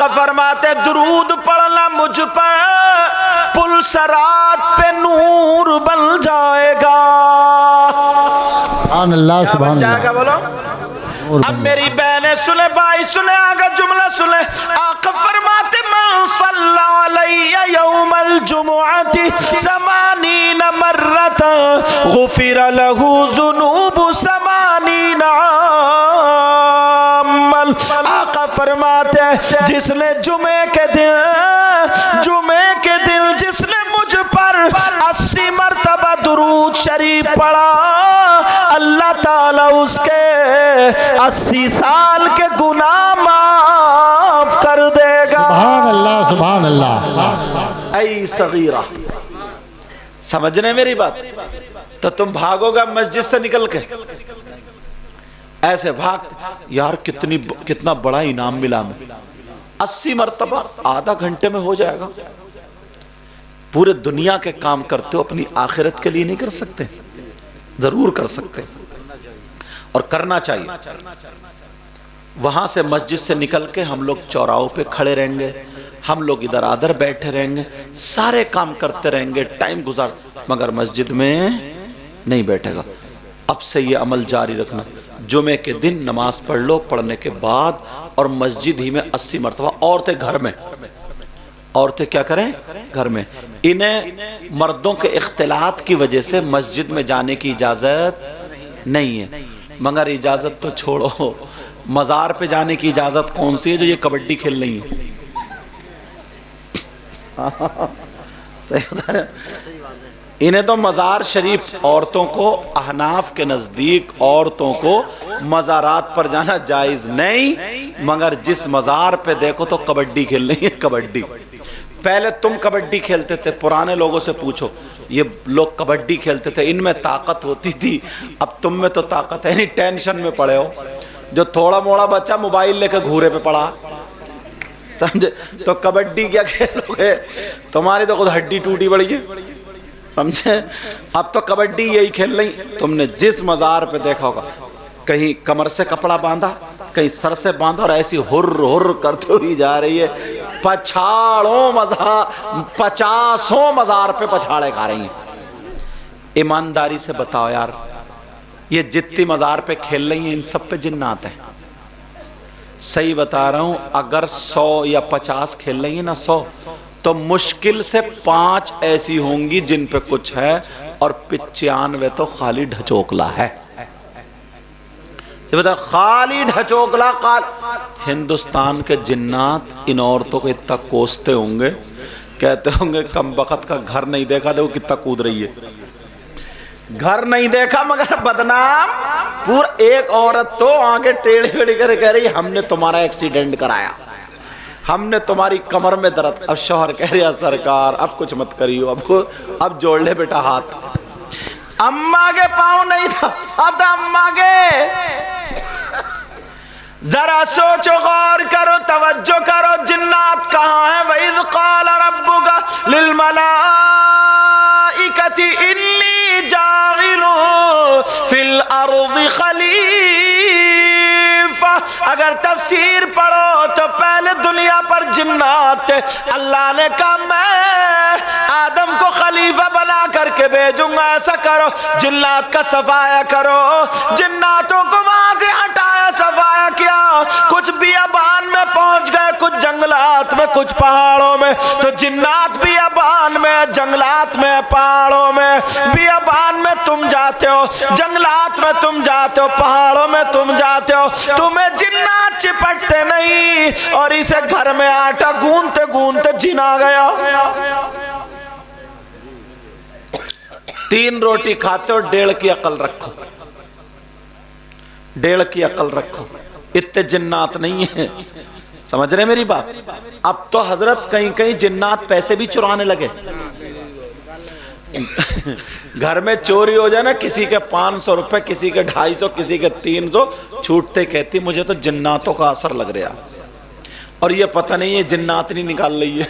آقا فرماتے درود پڑھنا مجھ پر پل صراط پہ نور بن جائے گا. سبحان اللہ سبحان بن جائے گا اللہ. بولو. اب میری بہنیں سنے بھائی سنے آگا جملہ سنے. آقا فرماتے من صلی علی یوم الجمعۃ 80 مرۃ غفر له ذنوب 80 عاما. آقا فرماتے جس نے جمعے کے دن جس نے مجھ پر 80 مرتبہ درود شریف پڑھا اللہ تعالیٰ اس کے 80 سال کے گناہ معاف کر دے گا. سبحان اللہ سبحان اللہ. ای صغیرہ سمجھ رہے میری بات؟ تو تم بھاگو گا مسجد سے نکل کے ایسے بھاگتے یار کتنا بڑا انعام ملا میں 80 مرتبہ آدھا گھنٹے میں ہو جائے گا. پورے دنیا کے کام کرتے ہو اپنی آخرت کے لیے نہیں کر سکتے؟ ضرور کر سکتے اور کرنا چاہیے. وہاں سے مسجد سے نکل کے ہم لوگ چوراہوں پہ کھڑے رہیں گے, ہم لوگ ادھر ادھر بیٹھے رہیں گے, سارے کام کرتے رہیں گے, ٹائم گزار, مگر مسجد میں نہیں بیٹھے گا. اب سے یہ عمل جاری رکھنا. جمعے کے دن نماز پڑھ لو, پڑھنے کے بعد اور مسجد ہی میں 80 مرتبہ. عورتیں گھر میں, عورتیں کیا کریں گھر میں. انہیں مردوں کے اختلاط کی وجہ سے مسجد میں جانے کی اجازت نہیں ہے, مگر اجازت تو چھوڑو, مزار پہ جانے کی اجازت کون سی ہے جو یہ کبڈی کھیل رہی ہیں؟ انہیں تو مزار شریف, عورتوں کو احناف کے نزدیک عورتوں کو مزارات پر جانا جائز نہیں, مگر جس مزار پہ دیکھو تو کبڈی کھیل رہی ہے. کبڈی پہلے تم کبڈی کھیلتے تھے, پرانے لوگوں سے پوچھو, یہ لوگ کبڈی کھیلتے تھے, ان میں طاقت ہوتی تھی. اب تم میں تو طاقت ہے نہیں, ٹینشن میں پڑے ہو. جو تھوڑا موڑا بچہ موبائل لے کے گھورے پہ پڑا, سمجھے, تو کبڈی کیا کھیلو گے؟ تمہاری تو خود ہڈی ٹوٹی پڑی ہے, سمجھے. اب تو کبڈی یہی کھیل رہی. تم نے جس مزار پہ دیکھا ہوگا, کہیں کمر سے کپڑا باندھا, کہیں سر سے باندھا, اور ایسی ہر ہر کرتے ہوئی جا رہی ہے. 50 مزار پہ پچھاڑے کھا رہی ہیں. ایمانداری سے بتاؤ یار, یہ جتنی مزار پہ کھیل رہی ہیں ان سب پہ جنات ہیں؟ صحیح بتا رہا ہوں, اگر 100 یا 50 کھیل رہی ہیں نا, 100, تو مشکل سے 5 ایسی ہوں گی جن پہ کچھ ہے, اور 95 تو خالی ڈھچوکلا ہے. خالی ڈھچوکلا. ہندوستان کے جنات ان عورتوں کو اتنا کوستے ہوں گے, کہتے ہوں گے کم بخت کا گھر نہیں دیکھا, دیکھو کتنا کود رہی ہے. گھر نہیں دیکھا مگر بدنام. پورا ایک عورت تو آگے ٹیڑھی بیڑھی کر کہہ رہی ہم نے تمہارا ایکسیڈنٹ کرایا, ہم نے تمہاری کمر میں درد. اب شوہر کہہ رہا سرکار اب کچھ مت کریو, اب جوڑ لے بیٹا ہاتھ. اماں کے پاؤں نہیں تھا, اماں کے. ذرا سوچو, غور کرو, توجہ کرو, جنات کہاں ہیں؟ وَإِذْ قَالَ رَبُّكَ لِلْمَلَائِكَةِ إِنِّي جَاعِلٌ فِي الْأَرْضِ خَلِيفَةً. اگر تفسیر پڑھو تو پہلے دنیا پر جنات تھے, اللہ نے کہا میں آدم کو خلیفہ بنا کر کے بھیجوں گا, ایسا کرو جنات کا صفایا کرو. جناتوں کو وہاں سے ہٹایا, صفایا کیا, کچھ بیابان میں پہنچ گئے, کچھ جنگلات میں, کچھ پہاڑوں میں. تو جنات بیابان میں, جنگلات میں, پہاڑوں میں. بیابان میں تم جاتے ہو, جنگلات میں تم جاتے ہو, پہاڑوں میں تم جاتے ہو, تمہیں جنات چپٹتے نہیں, اور اسے گھر میں آٹا گونتے گونتے جن آ گیا. 3 روٹی کھاتے ہو, 1.5 کی عقل رکھو, 1.5 کی عقل رکھو. اتنے جنات نہیں ہیں, سمجھ رہے میری بات؟ اب تو حضرت کہیں کہیں جنات پیسے بھی چرانے لگے. گھر میں چوری ہو جائے نا, کسی کے 500 روپے, کسی کے 250, کسی کے 300, چھوٹتے کہتی مجھے تو جناتوں کا اثر لگ رہا, اور یہ پتہ نہیں یہ جنات نہیں نکال رہی ہے.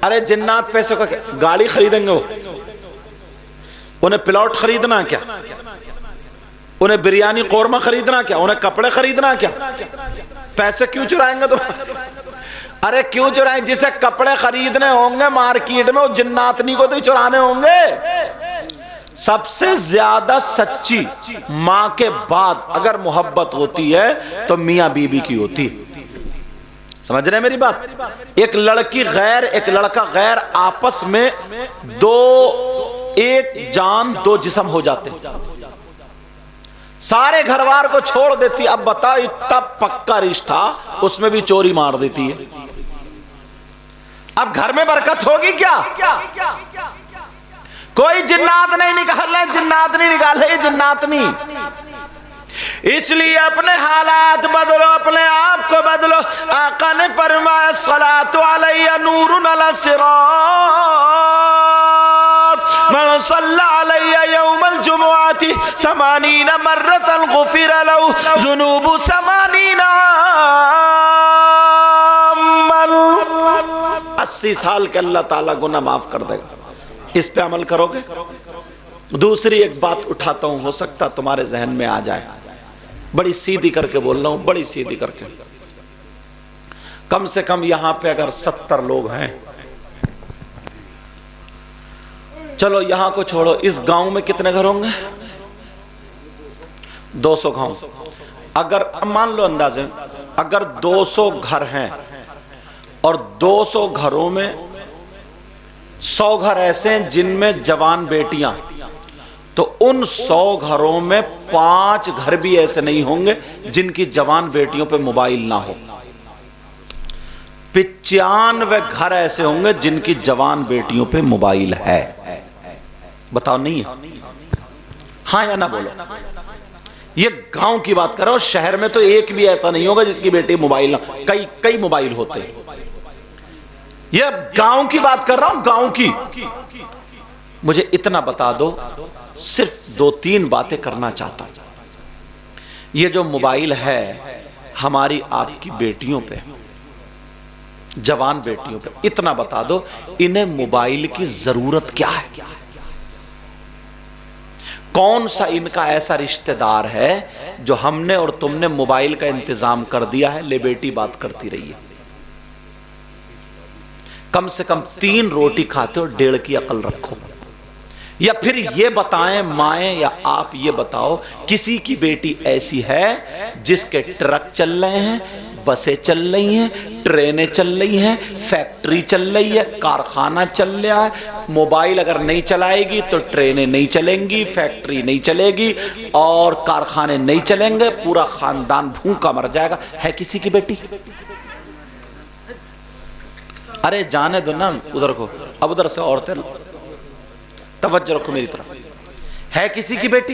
ارے جنات پیسے کا گاڑی خریدیں گے, انہیں پلاٹ خریدنا کیا, انہیں بریانی قورمہ خریدنا کیا, انہیں کپڑے خریدنا کیا, پیسے کیوں چرائیں گے؟ تو ارے کیوں چرائیں؟ جسے کپڑے خریدنے ہوں گے مارکیٹ میں، وہ جناتنی کو تو ہی چرانے ہوں گے۔ سب سے زیادہ سچی ماں کے بعد اگر محبت ہوتی ہے تو میاں بیوی کی ہوتی ہے۔ سمجھ رہے ہیں میری بات؟ ایک لڑکی غیر ایک لڑکا غیر آپس میں ایک جان دو جسم ہو جاتے ہیں، سارے گھر بار کو چھوڑ دیتی۔ اب بتا اتنا پکا رشتہ اس میں بھی چوری مار دیتی ہے، اب گھر میں برکت ہوگی کیا؟ کوئی جنات نہیں نکال رہے، جنات نہیں نکال رہے، جنات نہیں۔ اس لیے اپنے حالات بدلو، اپنے آپ کو بدلو۔ آقا نے فرمایا الصلاۃ علی نور علی الصراط، من صلی علی یوم الجمعۃ 80 مرۃ غفر له ذنوب 80 عاما۔ 80 سال کے اللہ تعالیٰ گناہ معاف کر دے گا۔ اس پہ عمل کرو گے؟ دوسری ایک بات اٹھاتا ہوں، ہو سکتا تمہارے ذہن میں آ جائے، بڑی سیدھی کر کے بول رہا ہوں، بڑی سیدھی کر کے۔ کم سے کم یہاں پہ اگر 70 لوگ ہیں، چلو یہاں کو چھوڑو، اس گاؤں میں کتنے گھر ہوں گے؟ 200 گاؤں۔ اگر مان لو اندازے اگر 200 گھر ہیں اور 200 گھروں میں 100 گھر ایسے ہیں جن میں جوان بیٹیاں، تو ان 100 گھروں میں 5 گھر بھی ایسے نہیں ہوں گے جن کی جوان بیٹیوں پہ موبائل نہ ہو۔ 95 گھر ایسے ہوں گے جن کی جوان بیٹیوں پہ موبائل ہے۔ بتاؤ نہیں ہے؟ ہاں یا نہ بولو۔ یہ گاؤں کی بات کر رہا ہوں، شہر میں تو ایک بھی ایسا نہیں ہوگا جس کی بیٹی موبائل نہ، کئی موبائل ہوتے ہیں۔ یہ گاؤں کی بات کر رہا ہوں، گاؤں کی۔ مجھے اتنا بتا دو، صرف 2-3 باتیں کرنا چاہتا ہوں۔ یہ جو موبائل ہے ہماری آپ کی بیٹیوں پہ، جوان بیٹیوں پہ، اتنا بتا دو انہیں موبائل کی ضرورت کیا ہے؟ کون سا ان کا ایسا رشتہ دار ہے جو ہم نے اور تم نے موبائل کا انتظام کر دیا ہے، لے بیٹی بات کرتی رہی ہے۔ کم سے کم 3 روٹی کھاتے ہو، 1.5 کی عقل رکھو۔ یا پھر یہ بتائیں مائیں یا آپ یہ بتاؤ، کسی کی بیٹی ایسی ہے جس کے ٹرک چل رہے ہیں، بسیں چل رہی ہیں، ٹرینیں چل رہی ہیں، فیکٹری چل رہی ہے، کارخانہ چل رہا ہے، موبائل اگر نہیں چلائے گی تو ٹرینیں نہیں چلیں گی، فیکٹری نہیں چلے گی اور کارخانے نہیں چلیں گے، پورا خاندان بھوکا مر جائے گا؟ ہے کسی کی بیٹی؟ ارے جانے دو نا ادھر کو، اب ادھر سے عورتیں توجہ رکھو میری طرف۔ ہے کسی کی بیٹی؟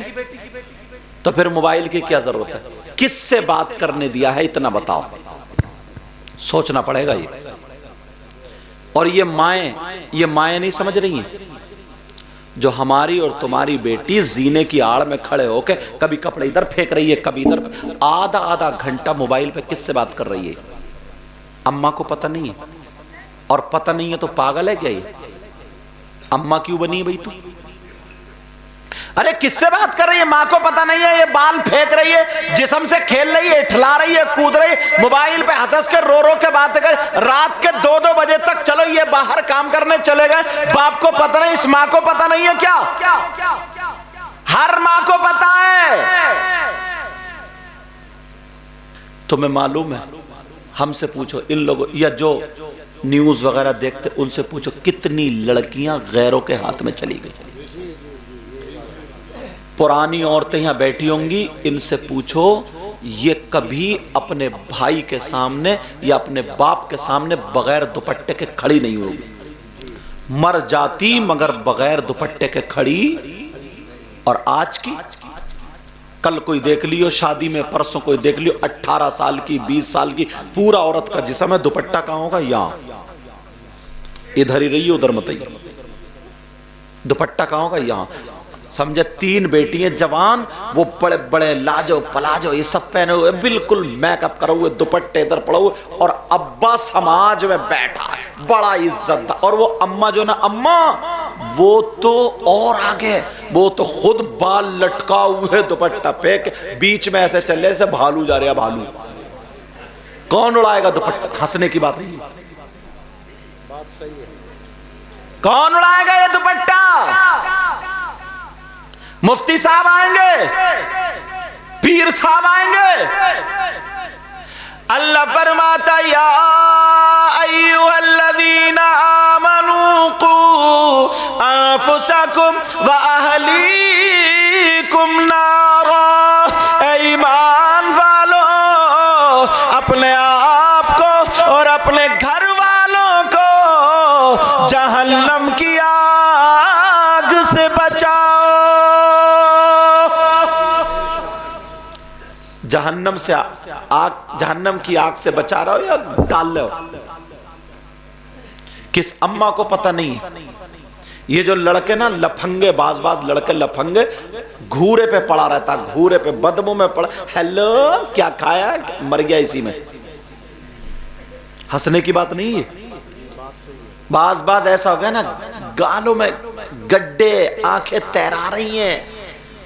تو پھر موبائل کی کیا ضرورت ہے؟ کس سے بات کرنے دیا ہے اتنا بتاؤ، سوچنا پڑے گا یہ۔ اور یہ مائیں نہیں سمجھ رہی ہیں جو ہماری اور تمہاری بیٹی زینے کی آڑ میں کھڑے ہو کے کبھی کپڑے ادھر پھینک رہی ہے، کبھی ادھر، آدھا گھنٹہ موبائل پہ کس سے بات کر رہی ہے؟ اماں کو پتہ نہیں ہے، اور پتہ نہیں ہے تو پاگل ہے کیا یہ؟ اماں کیوں بنی ہے بھئی تو؟ ارے کس سے بات کر رہی ہے؟ ماں کو پتہ نہیں ہے، یہ بال پھینک رہی ہے، جسم سے کھیل رہی ہے، اٹھلا رہی ہے، کود رہی ہے، موبائل پہ ہنس کے رو کے باتیں کر، رات کے 2 بجے تک۔ چلو یہ باہر کام کرنے چلے گئے، باپ کو پتہ نہیں، اس ماں کو پتہ نہیں ہے کیا؟ ہر ماں کو پتہ ہے۔ تمہیں معلوم ہے، ہم سے پوچھو ان لوگوں، یا جو نیوز وغیرہ دیکھتے ان سے پوچھو کتنی لڑکیاں غیروں کے ہاتھ میں چلی گئی۔ پرانی عورتیں یہاں بیٹھی ہوں گی، ان سے پوچھو یہ کبھی اپنے بھائی کے سامنے یا اپنے باپ کے سامنے بغیر دوپٹے کے کھڑی نہیں ہوگی، مر جاتی مگر بغیر دوپٹے کے کھڑی۔ اور آج کی، کل کوئی دیکھ لیو شادی میں، پرسوں کوئی دیکھ لیو 18 سال کی، 20 سال کی، پورا عورت کا جسم ہے، دوپٹہ کہاں ہوگا؟ یہاں، ادھر ہی رہی، ادھر مت ہی۔ دوپٹہ کہاں ہوگا؟ یہاں۔ سمجھے 3 بیٹی ہیں جوان، وہ بڑے بڑے لاجو پلاجو یہ سب پہنے ہوئے، بالکل میک اپ کرے ہوئے، دوپٹے ادھر پڑے ہوئے، اور ابا سماج میں بیٹھا ہے بڑا عزت دار، اور وہ اماں جو نا، اماں وہ تو اور آگے، وہ تو خود بال لٹکا ہوئے، دوپٹہ پہ کے بیچ میں ایسے چلے سے بھالو جا رہے ہیں، بھالو۔ کون اڑائے گا دوپٹہ؟ ہنسنے کی بات نہیں، کون اڑائے گا یہ دوپٹہ؟ مفتی صاحب آئیں گے، پیر صاحب آئیں گے۔ اللہ فرماتا یا ایھا الذین آمنوا قوا انفسکم واہلیکم نارا، اے ایمان والو اپنے آپ کو اور اپنے گھر والوں کو جہنم کی آگ سے بچاؤ۔ جہنم سے آگ، جہنم کی آگ سے بچا رہا ہو یا ڈال رہے ہو؟ کس اماں کو پتہ نہیں ہے؟ یہ جو لڑکے نا لفنگے، بعض لڑکے لفنگے، گھورے پہ پڑا رہتا، گھورے پہ بدبو میں پڑا، ہیلو کیا کھایا، مر گیا اسی میں۔ ہنسنے کی بات نہیں ہے۔ بعض ایسا ہو گیا نا، گالوں میں گڈے، آنکھیں تیرا رہی ہیں،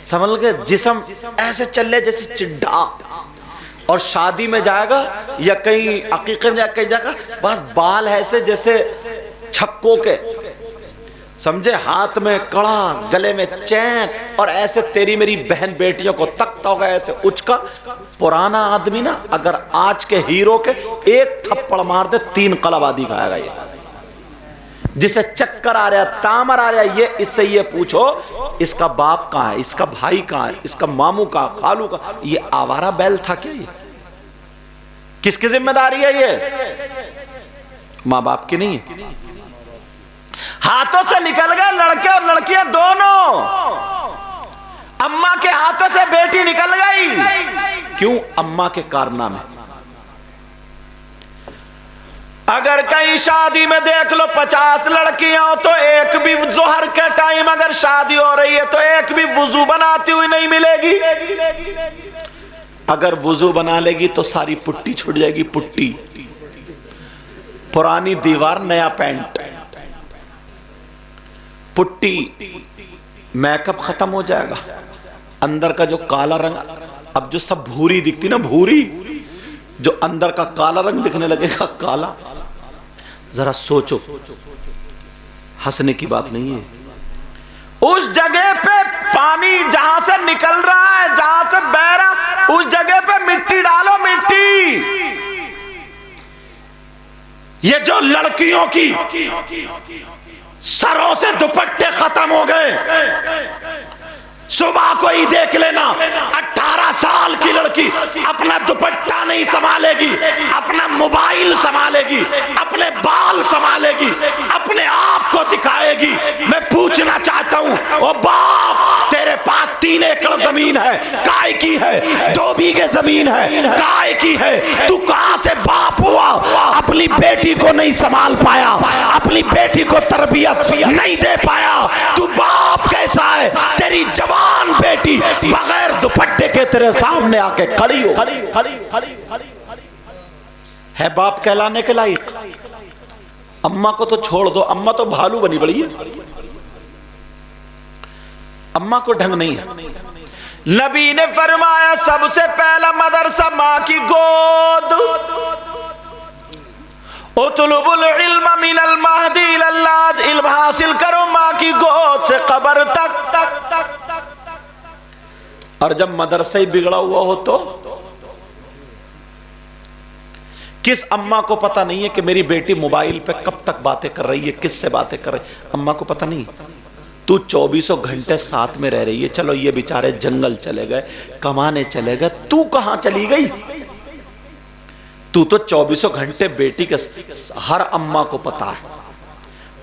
سمجھ گئے، جسم ایسے چلے جیسے چڈھا، اور شادی میں جائے گا یا کہیں عقیقے میں جائے گا، کہیں جائے گا، بس بال ایسے جیسے چھکوں کے، سمجھے، ہاتھ میں کڑا، گلے میں چین، اور ایسے تیری میری بہن بیٹیوں کو تکتا ہوگا ایسے اچکا۔ پرانا آدمی نا اگر آج کے ہیرو کے ایک تھپڑ مار دے 3 قلب آدھی کھائے گا۔ یہ جسے چکر آ رہا، تامر آ رہا، یہ اس سے یہ پوچھو اس کا باپ کہاں ہے، اس کا بھائی کہاں ہے، اس کا ماموں کہاں، خالو کہاں؟ یہ آوارہ بیل تھا کیا؟ یہ کس کی ذمہ داری ہے؟ یہ ماں باپ کی نہیں ہے۔ ہاتھوں سے نکل گئے لڑکے اور لڑکیاں دونوں، اماں کے ہاتھوں سے بیٹی نکل گئی، کیوں؟ اماں کے کارنامے۔ اگر کہیں شادی میں دیکھ لو 50 لڑکیاں ہو تو ایک بھی ظہر کے ٹائم اگر شادی ہو رہی ہے تو ایک بھی وضو بناتی ہوئی نہیں ملے گی۔ اگر وضو بنا لے گی تو ساری پٹی چھوٹ جائے گی، پٹی، پرانی دیوار نیا پینٹ، پٹی، میک اپ ختم ہو جائے گا، اندر کا جو کالا رنگ، اب جو سب بھوری دکھتی نا، بھوری، جو اندر کا کالا رنگ دکھنے لگے گا، کالا۔ ذرا سوچو، ہنسنے کی بات نہیں ہے۔ اس جگہ پہ پانی جہاں سے نکل رہا ہے، جہاں سے بہ رہا، اس جگہ پہ مٹی ڈالو، مٹی۔ یہ جو لڑکیوں کی سروں سے دوپٹے ختم ہو گئے، صبح کو ہی دیکھ لینا 18 سال کی لڑکی اپنا دوپٹہ نہیں سنبھالے گی، اپنا موبائل سنبھالے گی، اپنے بال سنبھالے گی، اپنے آپ کو دکھائے گی۔ میں پوچھنا چاہتا ہوں، او باپ، تیرے پاس 3 ایکڑ زمین ہے، کائے کی ہے؟ 2 بیگھے زمین ہے، کائے کی ہے؟ تو کہاں سے باپ ہوا؟ اپنی بیٹی کو نہیں سنبھال پایا، اپنی بیٹی کو تربیت نہیں دے پایا، تو باپ کیسا ہے؟ تیری جوان بیٹی بغیر دوپٹے کے تیرے سامنے آ کے کھڑی ہو، ہے باپ کہلانے کے لائق؟ اماں کو تو چھوڑ دو، اماں تو بھالو بنی بڑی ہے، اماں کو ڈھنگ نہیں ہے۔ نبی نے فرمایا سب سے پہلا مدرسہ ماں کی گود، اطلب العلم من المہدی الی اللحد، علم حاصل کرو ماں کی گود سے قبر تک۔ اور جب مدرسہ ہی بگڑا ہوا ہو تو کس اماں کو پتہ نہیں ہے کہ میری بیٹی موبائل پہ کب تک باتیں کر رہی ہے، کس سے باتیں کر رہی ہے؟ اماں کو پتہ نہیں۔ تو 24 گھنٹے ساتھ میں رہ رہی ہے، چلو یہ بیچارے جنگل چلے گئے، کمانے چلے گئے، تو کہاں چلی گئی؟ تو 24 گھنٹے بیٹی کے، ہر اماں کو پتا ہے،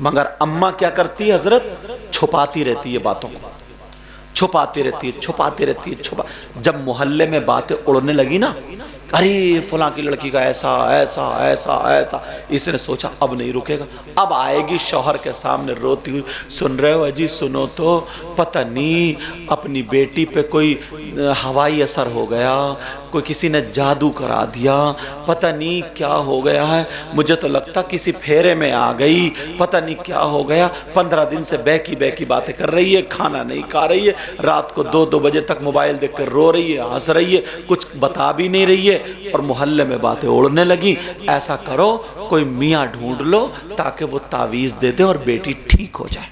مگر اماں کیا کرتی ہے حضرت؟ چھپاتی رہتی ہے باتوں کو، چھپاتی رہتی ہے، چھپاتی رہتی ہے، جب محلے میں باتیں اڑنے لگی نا، ارے فلاں کی لڑکی کا ایسا ایسا ایسا ایسا، اس نے سوچا اب نہیں رکے گا، اب آئے گی شوہر کے سامنے روتی ہوئی، سن رہے ہو اجی سنو تو، پتہ نہیں اپنی بیٹی پہ کوئی ہوائی اثر ہو گیا، کوئی کسی نے جادو کرا دیا، پتہ نہیں کیا ہو گیا ہے، مجھے تو لگتا کسی پھیرے میں آ گئی، پتہ نہیں کیا ہو گیا، 15 دن سے بہکی باتیں کر رہی ہے، کھانا نہیں کھا رہی ہے، رات کو 2 بجے تک موبائل دیکھ کر رو رہی ہے، ہنس رہی ہے، کچھ بتا بھی نہیں رہی ہے، اور محلے میں باتیں اڑنے لگی، ایسا کرو کوئی میاں ڈھونڈ لو تاکہ وہ تعویذ دے دے اور بیٹی ٹھیک ہو جائے۔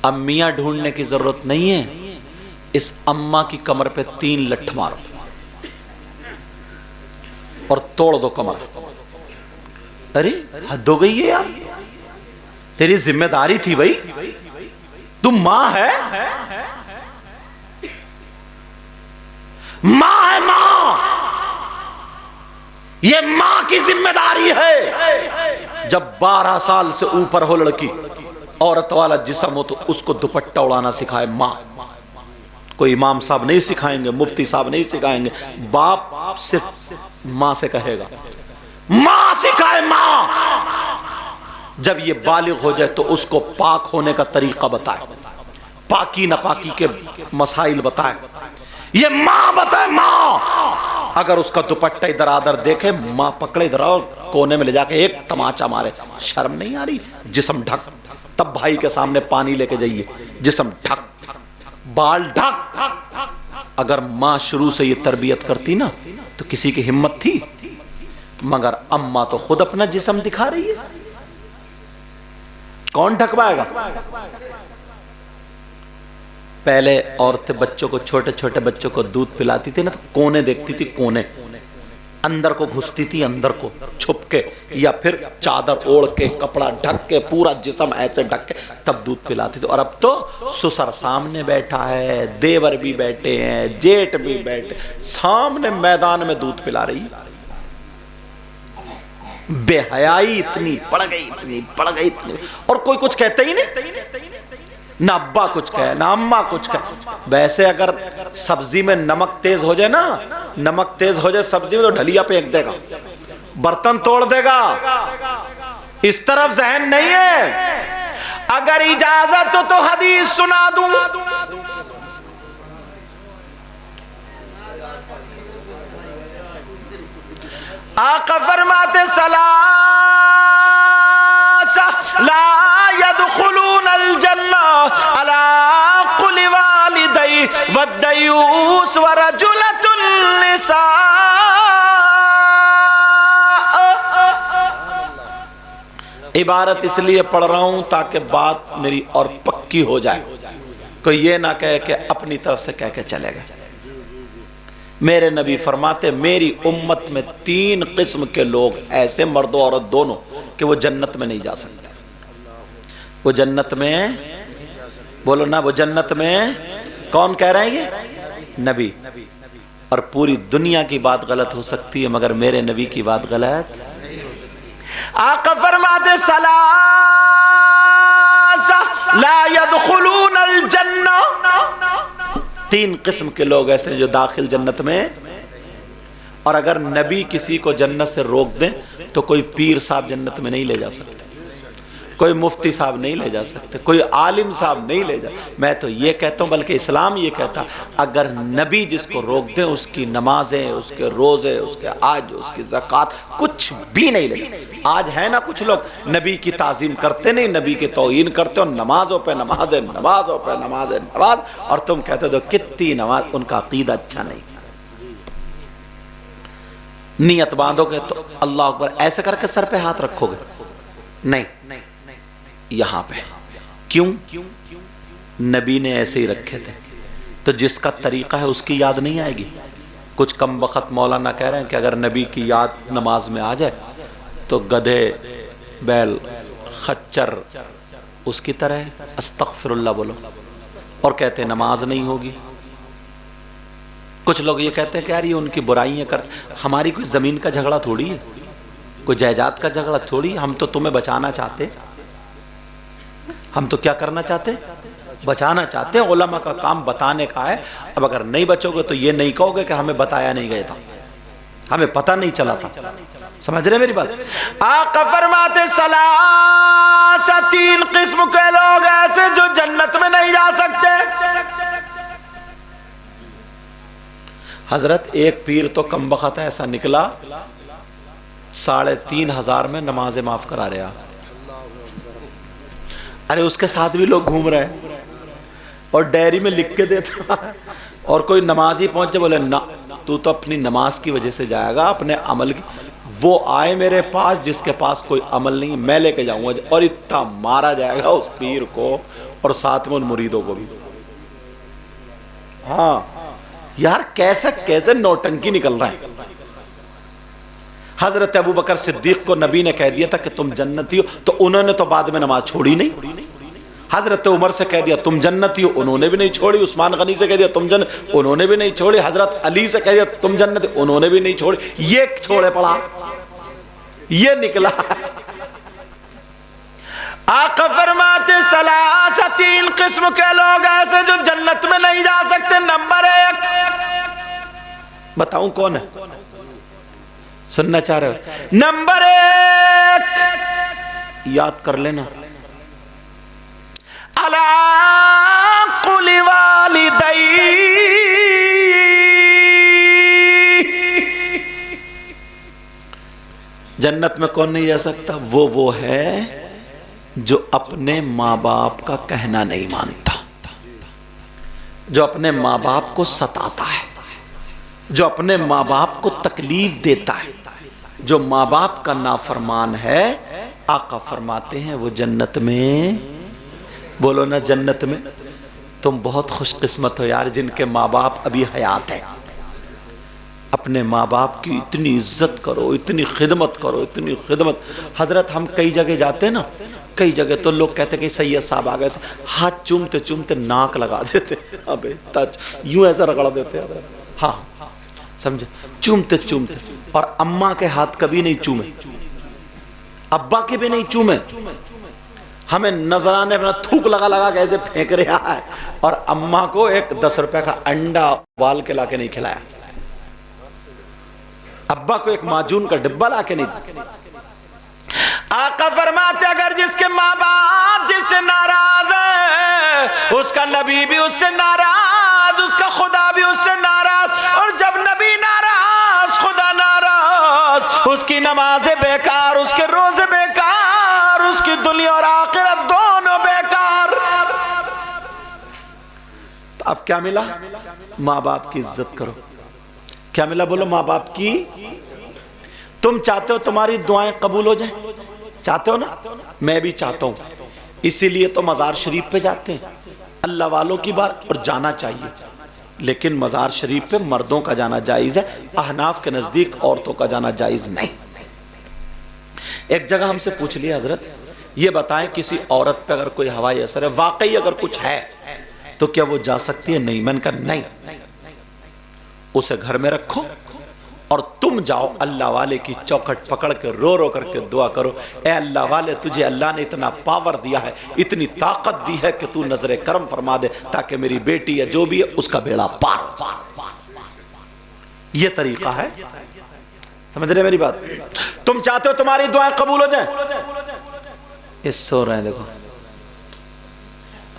اب میاں ڈھونڈنے کی ضرورت نہیں ہے، اس اماں کی کمر پہ 3 لٹھ مارو اور توڑ دو کمر۔ ارے حد ہو گئی ہے یار، تیری ذمہ داری تھی بھائی، تم ماں ہے، ماں ہے، ماں، یہ ماں کی ذمہ داری ہے۔ جب 12 سال سے اوپر ہو لڑکی، عورت والا جسم ہو، تو اس کو دوپٹہ اڑانا سکھائے ماں۔ کوئی امام صاحب نہیں سکھائیں گے، مفتی صاحب نہیں سکھائیں گے، باپ صرف ماں سے کہے گا، ماں سکھائے، ماں۔ جب یہ بالغ ہو جائے تو اس کو پاک ہونے کا طریقہ بتائے، پاکی ناپاکی کے مسائل بتائے، یہ ماں بتائے، ماں۔ اگر اس کا دوپٹہ ادھر ادھر دیکھے، ماں پکڑے ادھر اور کونے میں لے جا کے ایک تماچا مارے، شرم نہیں آ رہی؟ جسم ڈھک، تب بھائی کے سامنے پانی لے کے جائیے، جسم ڈھک، بال ڈھک۔ اگر ماں شروع سے یہ تربیت کرتی نا تو کسی کی ہمت تھی، مگر اماں تو خود اپنا جسم دکھا رہی ہے، کون ڈھکوائے گا؟ پہلے عورتیں بچوں کو، چھوٹے چھوٹے بچوں کو دودھ پلاتی تھی نا تو کونے دیکھتی تھی، کونے، اندر کو گھستی تھی، اندر کو چھپ کے، یا پھر چادر اوڑھ کے، کپڑا ڈھک کے، پورا جسم ایسے ڈھک کے تب دودھ پلاتی تھی۔ اور اب تو سسر سامنے بیٹھا ہے، دیور بھی بیٹھے ہیں، جیٹ بھی بیٹھے، سامنے میدان میں دودھ پلا رہی۔ بے حیائی اتنی بڑھ گئی، اتنی بڑھ گئی، اتنی، اور کوئی کچھ کہتا ہی نہیں، نہ ابا کچھ کہے نہ اماں کچھ کہے۔ ویسے اگر سبزی میں نمک تیز ہو جائے نا، نمک تیز ہو جائے سبزی میں، تو ڈھلیا پھینک دے گا، برتن توڑ دے گا، اس طرف ذہن نہیں ہے۔ اگر اجازت تو حدیث سنا دوں، آقا فرماتے لا يدخلون الجنہ علی قل والدی والدیوس ورجلۃ النساء۔ عبارت اس لیے پڑھ رہا ہوں تاکہ بات میری اور پکی ہو جائے، کوئی یہ نہ کہے کہ اپنی طرف سے کہہ کے چلے گا۔ میرے نبی فرماتے میری امت میں 3 قسم کے لوگ ایسے، مرد و عورت دونوں، کہ وہ جنت میں نہیں جا سکتے۔ وہ جنت میں، بولو نا، وہ جنت میں، کون کہہ رہے ہیں؟ یہ نبی۔ اور پوری دنیا کی بات غلط ہو سکتی ہے مگر میرے نبی کی بات غلط۔ آقا فرماتے لا يدخلون الجنہ، 3 قسم کے لوگ ایسے جو داخل جنت میں۔ اور اگر نبی کسی کو جنت سے روک دیں تو کوئی پیر صاحب جنت میں نہیں لے جا سکتے، کوئی مفتی صاحب نہیں لے جا سکتے، کوئی عالم صاحب نہیں لے جا۔ میں تو یہ کہتا ہوں، بلکہ اسلام یہ کہتا، اگر نبی جس کو روک دیں اس کی نمازیں، اس کے روزے، اس کے حج، اس کی زکوٰۃ کچھ بھی نہیں لے جا۔ آج ہے نا کچھ لوگ نبی کی تعظیم کرتے نہیں، نبی کی توہین کرتے، اور نمازوں پہ نمازیں، نمازوں پہ نمازیں، نماز، اور تم کہتے ہو کتنی نماز۔ ان کا عقیدہ اچھا نہیں، نیت باندھو گے تو اللہ اکبر ایسے کر کے سر پہ ہاتھ رکھو گے، نہیں، یہاں پہ کیوں؟ نبی نے ایسے ہی رکھے تھے، تو جس کا طریقہ ہے اس کی یاد نہیں آئے گی۔ کچھ کم وقت مولانا کہہ رہے ہیں کہ اگر نبی کی یاد نماز میں آ جائے تو گدھے، بیل، خچر اس کی طرح ہے، استغفر اللہ بولو، اور کہتے ہیں نماز نہیں ہوگی۔ کچھ لوگ یہ کہتے ہیں کہ یار یہ ان کی برائیاں کرتے، ہماری کوئی زمین کا جھگڑا تھوڑی ہے، کوئی جائیداد کا جھگڑا تھوڑی، ہم تو تمہیں بچانا چاہتے، ہم تو کیا کرنا چاہتے؟ بچانا چاہتے ہیں۔ علماء کا کام بتانے کا ہے۔ اب اگر نہیں بچو گے تو یہ نہیں کہو گے کہ ہمیں بتایا نہیں گیا تھا، ہمیں پتہ نہیں چلا تھا۔ سمجھ رہے میری بات؟ آقا فرماتے 3 قسم کے لوگ ایسے جو جنت میں نہیں جا سکتے۔ حضرت ایک پیر تو کم بخت ایسا نکلا 3,500 میں نمازیں معاف کرا رہا۔ ارے اس کے ساتھ بھی لوگ گھوم رہے ہیں اور ڈائری میں لکھ کے دیتا، اور کوئی نمازی پہنچے بولے نہ تو اپنی نماز کی وجہ سے جائے گا، اپنے عمل کی. وہ آئے میرے پاس جس کے پاس کوئی عمل نہیں، میں لے کے جاؤں گا اور اتنا مارا جائے گا اس پیر کو اور ساتھ میں ان مریدوں کو بھی. ہاں یار کیسے نوٹنکی نکل رہا ہے. حضرت ابو بکر صدیق کو نبی نے کہہ دیا تھا کہ تم جنتی ہو، تو انہوں نے تو بعد میں نماز چھوڑی نہیں. حضرت عمر سے کہہ دیا تم جنتی ہو، انہوں نے بھی نہیں چھوڑی. عثمان غنی سے کہہ دیا تم جنت، انہوں نے بھی نہیں چھوڑی. حضرت علی سے کہہ دیا تم جنتی، انہوں نے بھی نہیں چھوڑی. یہ چھوڑے پڑا، یہ نکلا. آقا فرماتے ثلاثہ، تین قسم کے لوگ ایسے جو جنت میں نہیں جا سکتے. نمبر 1 بتاؤں کون ہے؟ سننا چاہ رہے ہو؟ نمبر 1 یاد کر لینا، علی قل والدی. جنت میں کون نہیں جا سکتا؟ وہ ہے جو اپنے ماں باپ کا کہنا نہیں مانتا، جو اپنے ماں باپ کو ستاتا ہے، جو اپنے ماں باپ کو تکلیف دیتا ہے، جو ماں باپ کا نافرمان ہے. آقا فرماتے ہیں وہ جنت میں، بولو نا جنت میں. تم بہت خوش قسمت ہو یار جن کے ماں باپ ابھی حیات ہیں. اپنے ماں باپ کی اتنی عزت کرو، اتنی خدمت کرو، اتنی خدمت. حضرت ہم کئی جگہ جاتے ہیں نا، کئی جگہ تو لوگ کہتے ہیں کہ سید صاحب آ گئے، ہاتھ چومتے چومتے ناک لگا دیتے، ابے یوں ایسا رگڑ دیتے ہیں. ہاں سمجھے، چومتے چومتے. اور اماں کے ہاتھ کبھی نہیں چومے، ابا کے بھی نہیں چومے. ہمیں نظرانے اپنا تھوک لگا لگا کے ایسے پھینک رہا ہے، اور اماں کو ایک 10 روپے کا انڈا ابال کے لا کے نہیں کھلایا، ابا کو ایک معجون کا ڈبہ لا کے نہیں دیا. آقا فرماتے اگر جس کے ماں باپ جس سے ناراض ہے، اس کا نبی بھی اس سے ناراض، اس کا خدا بھی اس سے ناراض. اور جب نبی ناراض، خدا ناراض، اس کی نمازیں بیکار، اس کے روزے بیکار، اس کی دنیا اور آخرت دونوں بیکار. تو اب کیا ملا؟ ماں باپ کی عزت کرو. کیا ملا؟ بولو ماں باپ کی. تم چاہتے ہو تمہاری دعائیں قبول ہو جائیں؟ چاہتے ہو نا؟ میں بھی چاہتا ہوں. اسی لیے تو مزار شریف پہ جاتے ہیں اللہ والوں کی بات، اور جانا چاہیے. لیکن مزار شریف پہ مردوں کا جانا جائز ہے، احناف کے نزدیک عورتوں کا جانا جائز نہیں. ایک جگہ ہم سے پوچھ لیا حضرت یہ بتائیں کسی عورت پہ اگر کوئی ہوائی اثر ہے، واقعی اگر کچھ ہے تو کیا وہ جا سکتی ہے؟ نہیں. میں نے کہا نہیں، اسے گھر میں رکھو اور تم جاؤ اللہ والے کی چوکھٹ پکڑ کے رو رو کر کے دعا کرو، اے اللہ والے تجھے اللہ نے اتنا پاور دیا ہے، اتنی طاقت دی ہے کہ تو نظر کرم فرما دے تاکہ میری بیٹی یا جو بھی ہے اس کا بیڑا پار. یہ طریقہ ہے. سمجھ رہے میری بات؟ تم چاہتے ہو تمہاری دعائیں قبول ہو جائیں؟ یہ سو رہے ہیں دیکھو.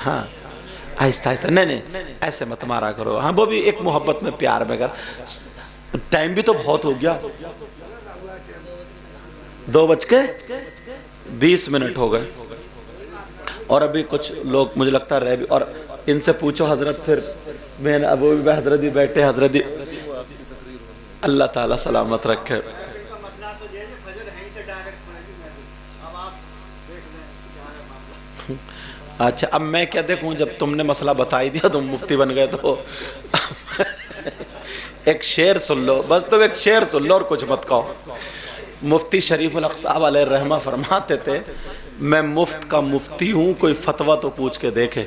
ہاں آہستہ آہستہ، نہیں ایسے مت مارا کرو. ہاں وہ بھی ایک محبت میں پیار میں کر. ٹائم بھی تو بہت ہو گیا، 2:20 ہو گئے، اور ابھی کچھ لوگ مجھے لگتا رہے بھی. اور ان سے پوچھو حضرت، پھر میں ابو بھی حضرت بھی بیٹھے، حضرت اللہ تعالیٰ سلامت رکھے. اچھا اب میں کیا دیکھوں، جب تم نے مسئلہ بتائی دیا تم مفتی بن گئے تو ایک شعر سن لو بس. تو ایک شعر سن لو اور کچھ مت کہو. مفتی شریف الحق صاحب علیہ الرحمہ فرماتے تھے میں مفت کا مفتی ہوں، کوئی فتویٰ تو پوچھ کے دیکھے.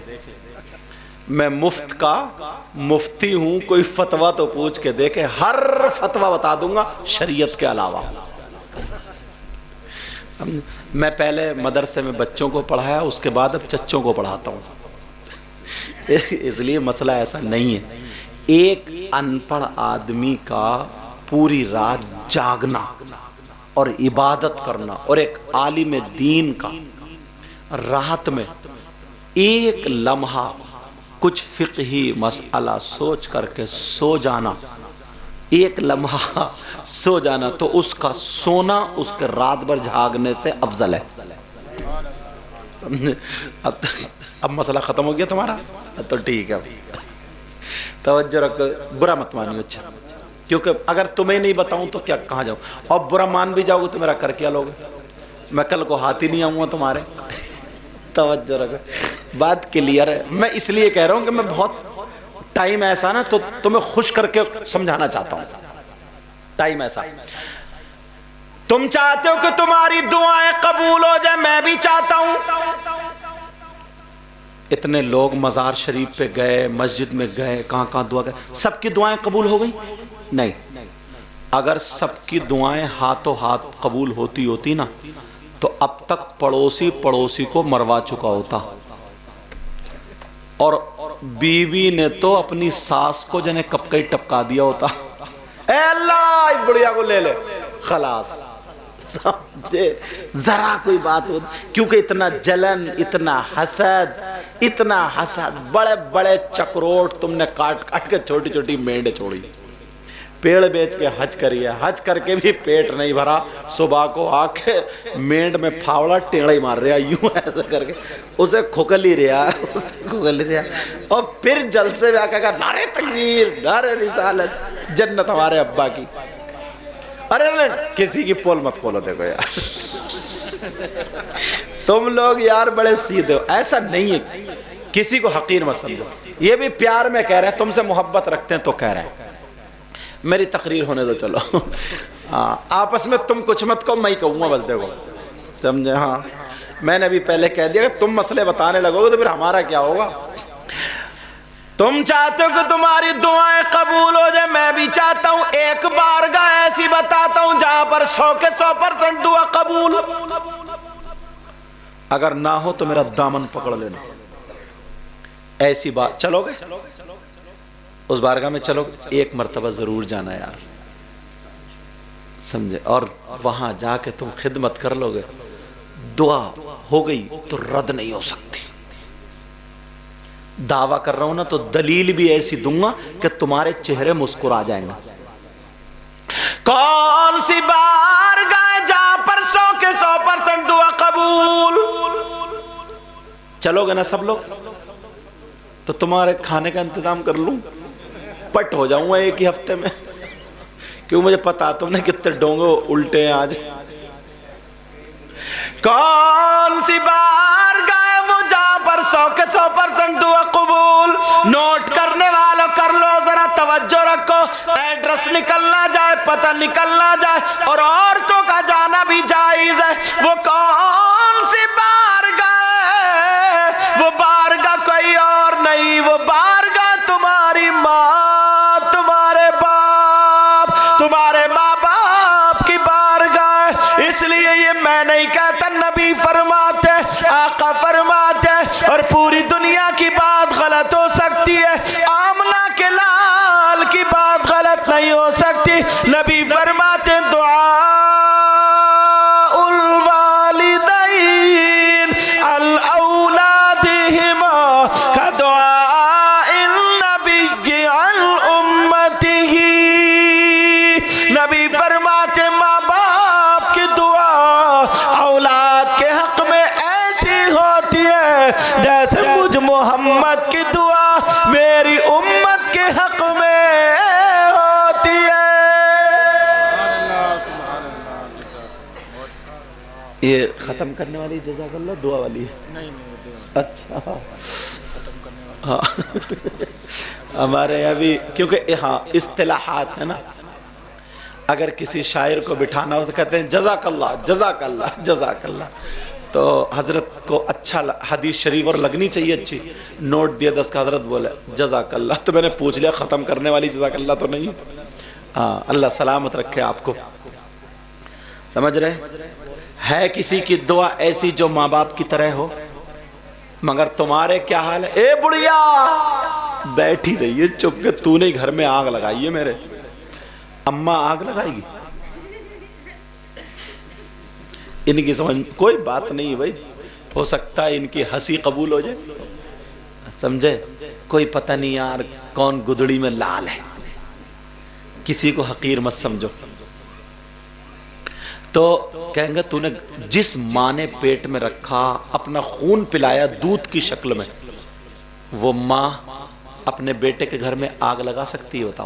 میں مفت کا مفتی ہوں، کوئی فتویٰ تو پوچھ کے دیکھے، ہر فتویٰ بتا دوں گا شریعت کے علاوہ. میں پہلے مدرسے میں بچوں کو پڑھایا، اس کے بعد اب چچوں کو پڑھاتا ہوں. اس لیے مسئلہ ایسا نہیں ہے. ایک ان پڑھ آدمی کا پوری رات جاگنا اور عبادت کرنا، اور ایک عالم دین کا رات میں ایک لمحہ کچھ فقہی مسئلہ سوچ کر کے سو جانا، ایک لمحہ سو جانا، تو اس کا سونا اس کے رات بھر جھاگنے سے افضل ہے. اب مسئلہ ختم ہو گیا تمہارا؟ تو ٹھیک ہے، توجہ رکھو، برا مت مانیو. اچھا کیونکہ اگر تمہیں نہیں بتاؤں تو کیا کہاں جاؤں، اور برا مان بھی جاؤ گے تو میرا کر کیا لوگے؟ میں کل کو ہاتھ ہی نہیں آؤں گا تمہارے۔ توجہ رکھو، بات کلیئر ہے۔ میں اس لیے کہہ رہا ہوں کہ میں بہت ٹائم ایسا نا تو تمہیں خوش کر کے سمجھانا چاہتا ہوں۔ ٹائم ایسا، تم چاہتے ہو کہ تمہاری دعائیں قبول ہو جائیں، میں بھی چاہتا ہوں۔ اتنے لوگ مزار شریف پہ گئے، مسجد میں گئے، کہاں کہاں دعا گئے، سب کی دعائیں قبول ہو گئی؟ نہیں۔ اگر سب کی دعائیں ہاتھوں ہاتھ قبول ہوتی نا تو اب تک پڑوسی کو مروا چکا ہوتا، اور بیوی نے تو اپنی ساس کو جنہیں کپکئی ٹپکا دیا ہوتا۔ اے اللہ اس بڑھیا کو لے لے، خلاص۔ سمجھے؟ ذرا کوئی بات ہو، کیونکہ اتنا جلن، اتنا حسد، بڑے بڑے چکروٹ تم نے کاٹ کاٹ کے چھوٹی چھوٹی مینڈ چھوڑی، پیڑ بیچ کے حج کری ہے، حج کر کے بھی پیٹ نہیں بھرا، صبح کو آ کے مینڈ میں پھاوڑا ٹیڑا ہی مار رہا، یوں ایسا کر کے اسے کھکل ہی رہا، اور پھر جلسے میں آ کے کہا نعرہ تکبیر، نعرہ رسالت، جنت ہمارے ابا کی۔ ارے کسی کی پول مت کھولو، دیکھو یار تم لوگ یار بڑے سیدھے ہو، ایسا نہیں ہے، کسی کو حقیر مت سمجھو۔ یہ بھی پیار میں کہہ رہے ہیں، تم سے محبت رکھتے ہیں تو کہہ رہے ہیں۔ میری تقریر ہونے دو، چلو آپس میں تم کچھ مت کہو، میں ہی کہوں گا بس، دیکھو سمجھے؟ ہاں میں نے بھی پہلے کہہ دیا کہ تم مسئلے بتانے لگو گے تو پھر ہمارا کیا ہوگا۔ تم چاہتے ہو کہ تمہاری دعائیں قبول ہو جائے، میں بھی چاہتا ہوں۔ ایک بارگاہ ایسی بتاتا ہوں جہاں پر 100% دعا قبول۔ اگر نہ ہو تو میرا دامن پکڑ لینا، ایسی بات چلو گے اس بارگاہ میں، چلو ایک مرتبہ ضرور جانا یار، سمجھے؟ اور وہاں جا کے تم خدمت کر لو گے، دعا ہو گئی تو رد نہیں ہو سکتی۔ دعویٰ کر رہا ہوں نا تو دلیل بھی ایسی دوں گا کہ تمہارے چہرے مسکرا جائیں گے۔ کون سی بارگاہ جہاں پر 100% دعا قبول؟ چلو گے نا سب لوگ؟ تو تمہارے کھانے کا انتظام کر لوں، پٹ ہو جاؤں گا ایک ہی ہفتے میں، کیوں مجھے پتا تم نے کتنے ڈونگے الٹے ہیں آج۔ کون سی بارگاہ ہے وہ جہاں پر 100% دعا قبول؟ نوٹ کرنے والوں کر لو، ذرا توجہ رکھو، ایڈریس نکلنا جائے، پتہ نکلنا جائے، اور عورتوں کا جانا بھی جائز ہے۔ وہ کون سی بارگاہ ہے؟ وہ بارگاہ کوئی اور نہیں، وہ بارگاہ تمہاری ماں، تمہارے باپ، تمہارے ماں باپ کی بارگاہ۔ اس لیے یہ میں نہیں کہتا، نبی فرماتے، آقا فرماتے، اور پوری دنیا کی بات غلط ہو سکتی ہے، آمنہ کے لال کی بات غلط نہیں ہو سکتی۔ نبی فرماتے دعاء الوالدین الاولادہما کدعاء النبی عن امتہ۔ نبی فرماتے ماں باپ کی دعا اولاد کے حق میں ایسی ہوتی ہے جیسے مجھ محمد کی دعا میری امت کے حق میں ہوتی ہے۔ یہ ختم کرنے والی جزاک اللہ دعا والی ہے؟ اچھا ہاں ہمارے یہاں بھی کیونکہ ہاں اصطلاحات ہے نا، اگر کسی شاعر کو بٹھانا ہو تو کہتے ہیں جزاک اللہ جزاک اللہ جزاک اللہ، تو حضرت کو اچھا حدیث شریف اور لگنی چاہیے اچھی، نوٹ دیا 10 کا، حضرت بولے جزاک اللہ، تو میں نے پوچھ لیا ختم کرنے والی جزاک اللہ تو نہیں؟ ہاں اللہ سلامت رکھے آپ کو، سمجھ رہے؟ ہے کسی کی دعا ایسی جو ماں باپ کی طرح ہو؟ مگر تمہارے کیا حال ہے؟ اے بڑھیا بیٹھی رہی ہے چپ کے، تو نے گھر میں آگ لگائی ہے، میرے اماں آگ لگائے گی؟ ان کی سمجھ کوئی بات نہیں بھائی، ہو سکتا ہے ان کی ہنسی قبول ہو جائے، سمجھے؟ کوئی پتہ نہیں یار کون گدڑی میں لال ہے، کسی کو حقیر مت سمجھو۔ تو کہیں گے تو نے جس ماں نے پیٹ میں رکھا، اپنا خون پلایا دودھ کی شکل میں، وہ ماں اپنے بیٹے کے گھر میں آگ لگا سکتی ہے؟ بتاؤ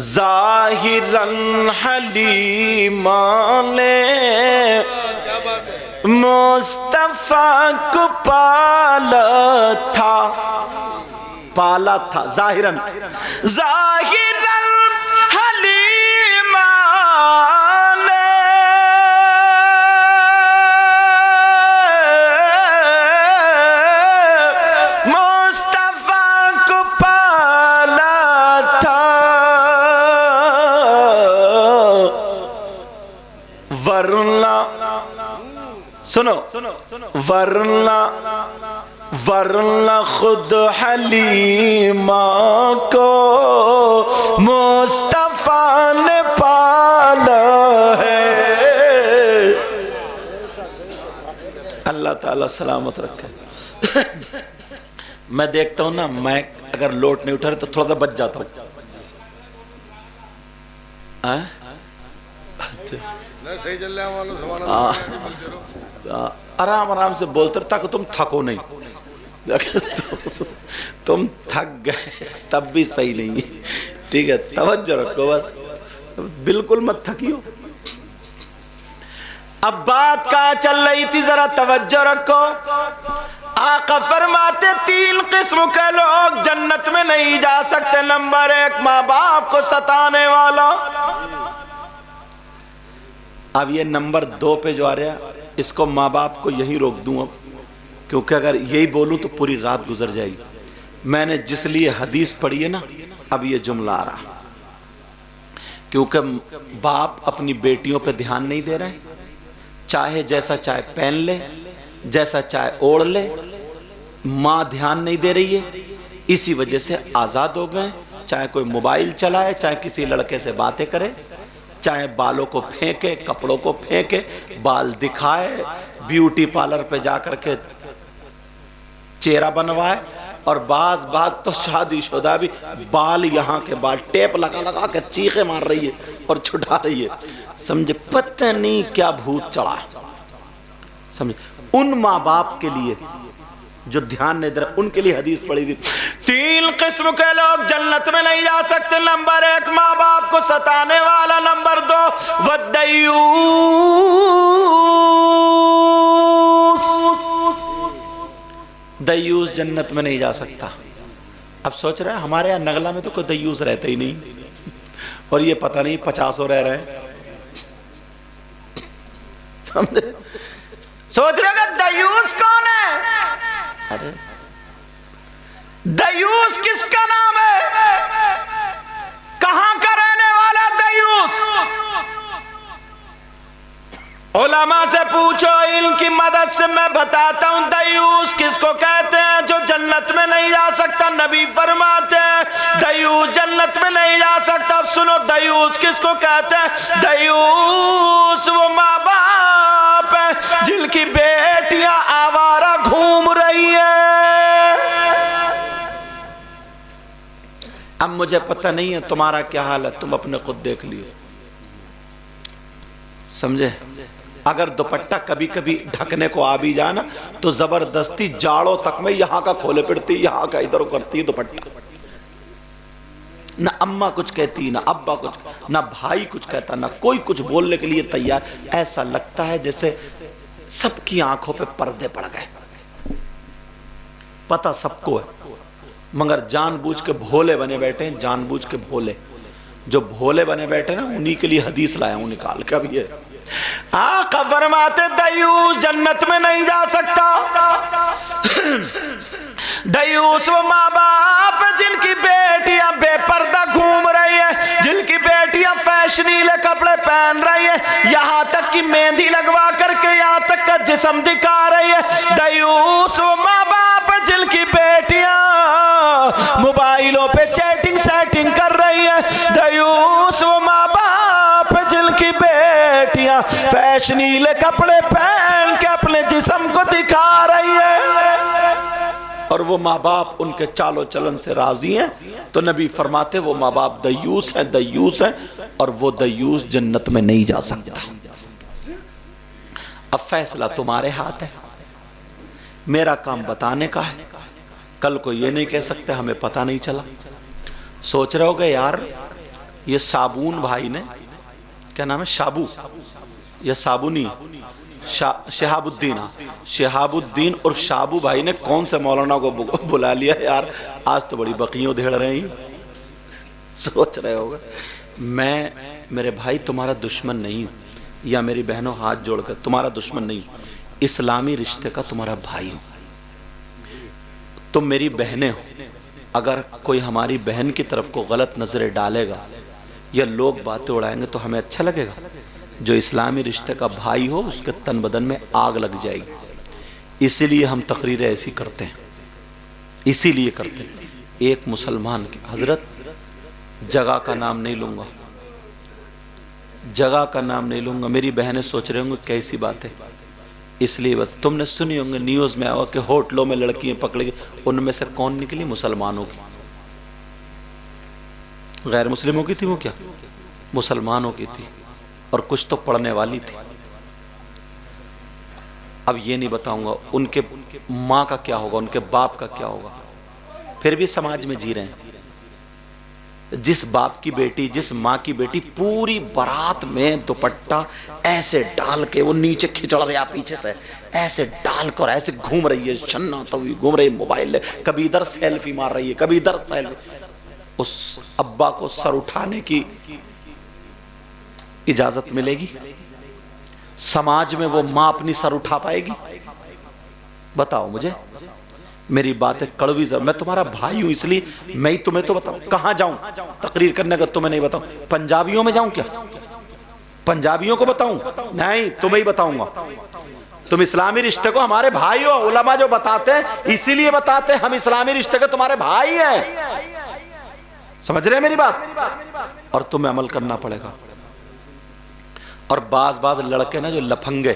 ظاہراً حلیمہ نے مصطفیٰ کو پالا تھا ظاہراً حلیمہ نے مصطفیٰ کو پالا تھا ورنہ سنو ورنہ خود حلیمہ کو مصطفیٰ نے پالا ہے۔ اللہ تعالیٰ سلامت رکھے۔ میں دیکھتا ہوں نا، میں اگر لوٹ نہیں اٹھا رہے تو تھوڑا سا بچ جاتا ہوں۔ آرام آرام سے بولتے رہے تاکہ تم تھکو نہیں۔ تم تھک گئے تب بھی صحیح نہیں ہے، ٹھیک ہے؟ توجہ رکھو، بس بالکل مت تھکیو۔ اب بات کہاں چل رہی تھی، ذرا توجہ رکھو۔ آقا فرماتے 3 قسم کے لوگ جنت میں نہیں جا سکتے۔ نمبر 1 ماں باپ کو ستانے والا۔ اب یہ نمبر 2 پہ جو آ رہا ہے، اس کو ماں باپ کو یہی روک دوں اب، کیونکہ اگر یہی بولوں تو پوری رات گزر جائے گی۔ میں نے جس لیے حدیث پڑھی ہے نا، اب یہ جملہ آ رہا، کیونکہ باپ اپنی بیٹیوں پہ دھیان نہیں دے رہے، چاہے جیسا چاہے پہن لے، جیسا چاہے اوڑھ لے، ماں دھیان نہیں دے رہی ہے، اسی وجہ سے آزاد ہو گئے۔ چاہے کوئی موبائل چلائے، چاہے کسی لڑکے سے باتیں کرے، چاہے بالوں کو پھینکے، کپڑوں کو پھینکے، بال دکھائے، بیوٹی پارلر پہ جا کر کے چہرہ بنوائے، اور بعض تو شادی شدہ بھی بال یہاں کے بال ٹیپ لگا کے چیخے مار رہی ہے اور چھٹا رہی ہے۔ سمجھے پتہ نہیں کیا بھوت چڑھا ہے۔ سمجھے ان ماں باپ کے لیے جو دھیان نہیں دے رہے، ان کے لیے حدیث پڑھی تھی 3 قسم کے لوگ جنت میں نہیں جا سکتے۔ نمبر 1 ماں باپ کو ستانے والا۔ نمبر 2 دیوس جنت میں نہیں جا سکتا۔ اب سوچ رہے ہیں ہمارے یہاں نگلا میں تو کوئی دیوس رہتا ہی نہیں، اور یہ پتہ نہیں 50 رہ رہے ہیں۔ سوچ رہے کہ دیوس کون ہے؟ ارے دیوس کس کا نام ہے؟ کہاں کا رہنے والا دیوس؟ علماء سے پوچھو، علم کی مدد سے میں بتاتا ہوں دیوس کس کو کہتے ہیں جو جنت میں نہیں جا سکتا۔ نبی فرماتے ہیں دیوس جنت میں نہیں جا سکتا۔ اب سنو دیوس کس کو کہتے ہیں؟ دیوس وہ ماں باپ ہیں جن کی بیٹیاں آوارہ گھوم رہی ہیں۔ اب مجھے پتہ نہیں ہے تمہارا کیا حال ہے، تم اپنے خود دیکھ لیو، سمجھے؟ اگر دوپٹہ کبھی کبھی ڈھکنے کو آ بھی جانا تو زبردستی جاڑوں تک میں یہاں کا کھولے پڑتی، یہاں کا ادھر کرتی دوپٹہ۔ نہ اماں کچھ کہتی، نہ ابا کچھ، نہ بھائی کچھ کہتا، نہ کوئی کچھ بولنے کے لیے تیار۔ ایسا لگتا ہے جیسے سب کی آنکھوں پہ پردے پڑ گئے۔ پتہ سب کو ہے، مگر جان بوجھ کے بھولے بنے بیٹھے ہیں، جان بوجھ کے بھولے۔ جو بھولے بنے بیٹھے نا انہی کے لیے حدیث لایا ہوں نکال کے۔ اب یہ آقا فرماتے دیوس جنت میں نہیں جا سکتا۔ دیوس وہ ماں باپ جن کی بیٹیاں بے پردہ گھوم رہی ہے، جن کی بیٹیاں فیشنیلے کپڑے پہن رہی ہے، یہاں تک کہ مہندی لگوا کر کے یہاں تک کا جسم دکھا رہی ہے۔ دیوس وہ ماں باپ جن کی بیٹیاں موبائلوں پہ چیٹنگ سیٹنگ کر رہی ہے۔ دیوس وہ ماں باپ جن کی بیٹیاں فیشنیلے کپڑے پہن کے اپنے جسم کو دکھا رہی ہے، اور وہ ماں باپ ان کے چال و چلن سے راضی ہیں۔ تو نبی فرماتے وہ ماں باپ دیوس ہیں، دیوس ہیں، اور وہ دیوس جنت میں نہیں جا سکتا۔ اب فیصلہ تمہارے ہاتھ ہے، میرا کام بتانے کا ہے۔ کل کو یہ نہیں کہہ سکتے ہمیں پتہ نہیں چلا۔ سوچ رہے ہوگے یار یہ صابون بھائی نے، کیا نام ہے، شابو یا صابونی، شہاب الدین، شہاب الدین اور شابو بھائی نے کون سے مولانا کو بلا لیا یار، آج تو بڑی بقیوں دھیڑ رہے ہیں، سوچ رہے ہوگا۔ میں میرے بھائی تمہارا دشمن نہیں ہوں، یا میری بہنوں ہاتھ جوڑ کر تمہارا دشمن نہیں ہوں، اسلامی رشتے کا تمہارا بھائی ہوں، تم میری بہنیں ہو۔ اگر کوئی ہماری بہن کی طرف کو غلط نظریں ڈالے گا یا لوگ باتیں اڑائیں گے تو ہمیں اچھا لگے گا؟ جو اسلامی رشتے کا بھائی ہو اس کے تن بدن میں آگ لگ جائے گی۔ اسی لیے ہم تقریریں ایسی کرتے ہیں، اسی لیے کرتے ہیں۔ ایک مسلمان کی، حضرت جگہ کا نام نہیں لوں گا، جگہ کا نام نہیں لوں گا، میری بہنیں سوچ رہے ہوں گے کیسی بات ہے، اس لیے بس تم نے سنی ہوں گے نیوز میں آؤ کہ ہوٹلوں میں لڑکیاں پکڑ گئی، ان میں سے کون نکلی؟ مسلمانوں کی۔ غیر مسلموں کی تھی وہ، کیا مسلمانوں کی تھی، اور کچھ تو پڑھنے والی تھی۔ اب یہ نہیں بتاؤں گا ان کے ماں کا کیا ہوگا، ان کے باپ کا کیا ہوگا، پھر بھی سماج میں جی رہے ہیں۔ جس باپ کی بیٹی، جس ماں کی بیٹی پوری بارات میں دوپٹہ ایسے ڈال کے، وہ نیچے کھچڑ رہا پیچھے سے ایسے ڈال کر ایسے گھوم رہی ہے، شنا تو گھوم رہی ہے، موبائل ہے، کبھی ادھر سیلفی مار رہی ہے، کبھی ادھر سیلفی، اس ابا کو سر اٹھانے کی اجازت ملے گی؟ سماج میں وہ ماں اپنی سر اٹھا پائے گی؟ بتاؤ مجھے۔ میری بات ہے کڑوی، میں تمہارا بھائی ہوں، اس لیے میں تمہیں تو بتاؤں۔ کہاں جاؤں تقریر کرنے کا تمہیں نہیں بتاؤں؟ پنجابیوں میں جاؤں کیا؟ پنجابیوں کو بتاؤں؟ نہیں، تمہیں ہی بتاؤں گا۔ تم اسلامی رشتے کو ہمارے بھائی ہو، علماء جو بتاتے ہیں اسی لیے بتاتے ہیں ہم اسلامی رشتے کے تمہارے بھائی ہیں، سمجھ رہے ہیں میری بات؟ اور تمہیں عمل کرنا پڑے گا۔ اور بعض لڑکے نا جو لپھنگے،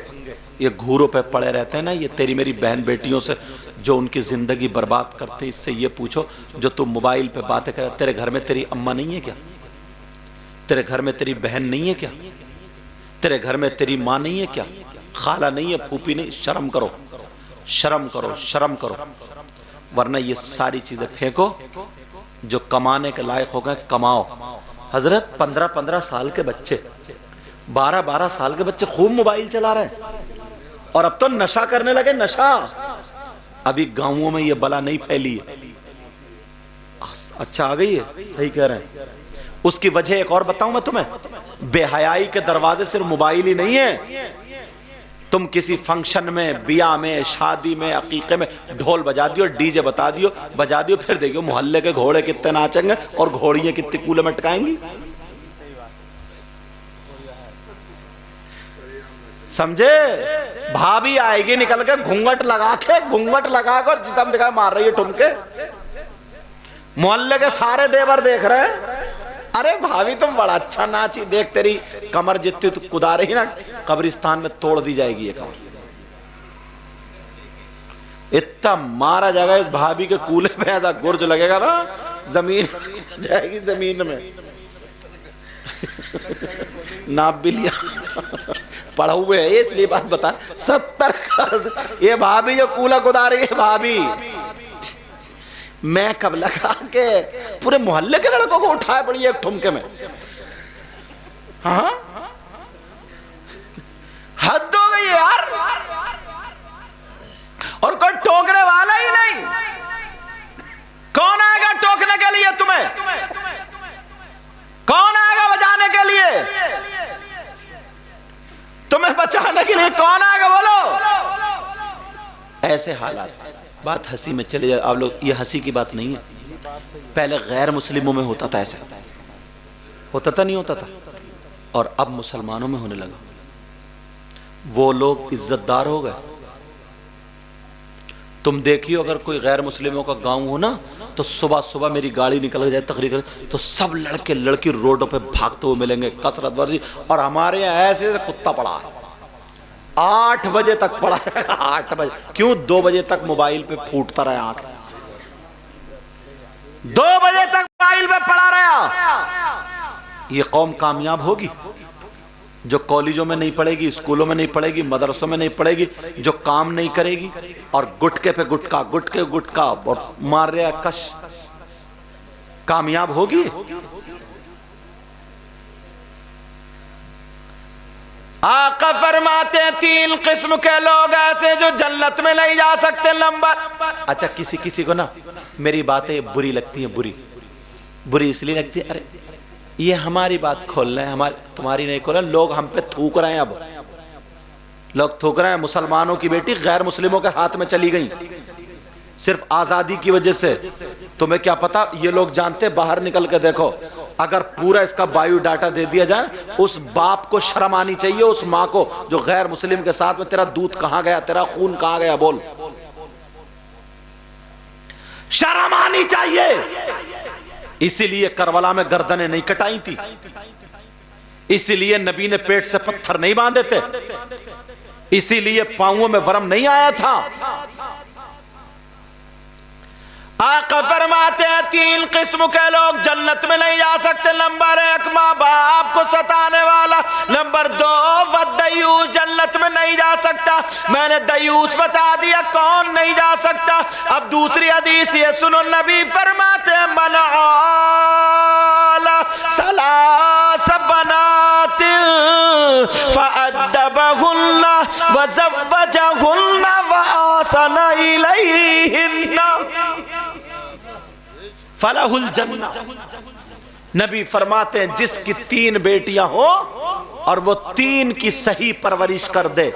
یہ گھوروں پہ پڑے رہتے ہیں نا، یہ تیری میری بہن بیٹیوں سے جو ان کی زندگی برباد کرتے، اس سے یہ پوچھو جو تم موبائل پہ باتیں کر، تیرے گھر میں تیری اماں نہیں ہے کیا؟ تیرے گھر میں تیری بہن نہیں ہے کیا؟ تیرے گھر میں تیری ماں نہیں ہے کیا؟ خالہ نہیں ہے، پھوپھی نہیں؟ شرم کرو، شرم کرو، شرم کرو، ورنہ یہ ساری چیزیں پھینکو۔ جو کمانے کے لائق ہو گئے کماؤ۔ حضرت 15 سال کے بچے، 12 سال کے بچے خوب موبائل چلا رہے ہیں، اور اب تو نشہ کرنے لگے، نشہ۔ ابھی گاؤں میں یہ بلا نہیں پھیلی ہے، اچھا آ گئی ہے، صحیح کہہ رہے ہیں۔ اس کی وجہ ایک اور بتاؤں میں تمہیں، بے حیائی کے دروازے صرف موبائل ہی نہیں ہے۔ تم کسی فنکشن میں، بیاہ میں، شادی میں، عقیقے میں ڈھول بجا دیو، ڈی جے بجا دیو، پھر دیکھو محلے کے گھوڑے کتنے ناچیں گے اور گھوڑیاں کتنے کولے میں ٹکائیں گی، سمجھے؟ بھابھی آئے گی نکل کے گھونگٹ لگا کر جسم دکھا مار رہی ہے ٹھمکے، محلے کے سارے دیور دیکھ رہے ہیں، ارے بھابھی تم بڑا اچھا ناچی، دیکھ تیری کمر جتنی تو کدا رہی نا، قبرستان میں توڑ دی جائے گی یہ کمر، اتنا مارا جائے گا اس بھابھی کے کولے پہ، ایسا گرج لگے گا نا، زمین جائے گی زمین میں۔ ناپ بھی لیا، پڑھا ہوئے ہے اس لیے بات بتا، 70 کا یہ بھابھی جو کولا کدا رہی ہے، بھابھی میں کب لگا کے پورے محلے کے لڑکوں کو اٹھائے پڑی ہے ایک ٹھمکے میں، ہاں حد ہو گئی یار، اور کوئی ٹوکنے والا ہی نہیں۔ کون آئے گا ٹوکنے کے لیے تمہیں؟ کون آئے گا بجانے کے لیے تمہیں؟ بچانے کے لیے کون آئے گا بولو؟ ایسے حالات، بات ہنسی میں چلے جائے آپ لوگ، یہ ہنسی کی بات نہیں ہے، پہلے غیر مسلموں میں ہوتا تھا، ایسے ہوتا تھا نہیں ہوتا تھا، اور اب مسلمانوں میں ہونے لگا۔ وہ لوگ عزت دار ہو گئے۔ تم دیکھیو اگر کوئی غیر مسلموں کا گاؤں ہو نا، تو صبح میری گاڑی نکل جائے تقریر کرے تو سب لڑکے لڑکی روڈوں پہ بھاگتے ہوئے ملیں گے، کثرت ورزی، اور ہمارے یہاں ایسے کتا پڑا ہے، 8 بجے تک پڑا ہے، 8 بجے کیوں؟ 2 بجے تک موبائل پہ پھوٹتا رہا آنکھ، 2 بجے تک موبائل پہ پڑا رہا۔ یہ قوم کامیاب ہوگی جو کالجوں میں نہیں پڑھے گی، اسکولوں میں نہیں پڑھے گی، مدرسوں میں نہیں پڑھے گی، جو کام نہیں کرے گی، اور گٹکے پہ گٹکا اور مار رہا کش، کامیاب ہوگی؟ آقا فرماتے ہیں 3 قسم کے لوگ ایسے جو جنت میں نہیں جا سکتے. نمبر. اچھا کسی کو نا میری باتیں بری لگتی ہیں. بری اس لیے لگتی ہے ارے یہ ہماری بات کھول رہے ہیں, تمہاری نہیں کھول رہے. لوگ ہم پہ تھوک رہے ہیں. اب لوگ تھوک رہے ہیں مسلمانوں کی بیٹی غیر مسلموں کے ہاتھ میں چلی گئی صرف آزادی کی وجہ سے. تمہیں کیا پتا, یہ لوگ جانتے, باہر نکل کے دیکھو, اگر پورا اس کا بایو ڈاٹا دے دیا جائے, اس باپ کو شرم آنی چاہیے, اس ماں کو جو غیر مسلم کے ساتھ میں, تیرا دودھ کہاں گیا, تیرا خون کہاں گیا, بول. شرم آنی چاہیے. اسی لیے کربلا میں گردنیں نہیں کٹائی تھی, اسی لیے نبی نے پیٹ سے پتھر نہیں باندھے تھے, اسی لیے پاؤں میں ورم نہیں آیا تھا. آقا فرماتے ہیں 3 قسم کے لوگ جنت میں نہیں جا سکتے. نمبر 1 ماں باپ کو ستانے والا. نمبر 2 والدیوس جنت میں نہیں جا سکتا. میں نے دیوس بتا دیا کون نہیں جا سکتا. اب دوسری حدیث یہ سنو, نبی فرماتے ہیں من عال 3 بنات فأدبهن وزوجهن وآسن إليهن فلاح الجنہ. نبی فرماتے ہیں جس کی 3 بیٹیاں ہو اور وہ 3 کی صحیح پرورش کر دے,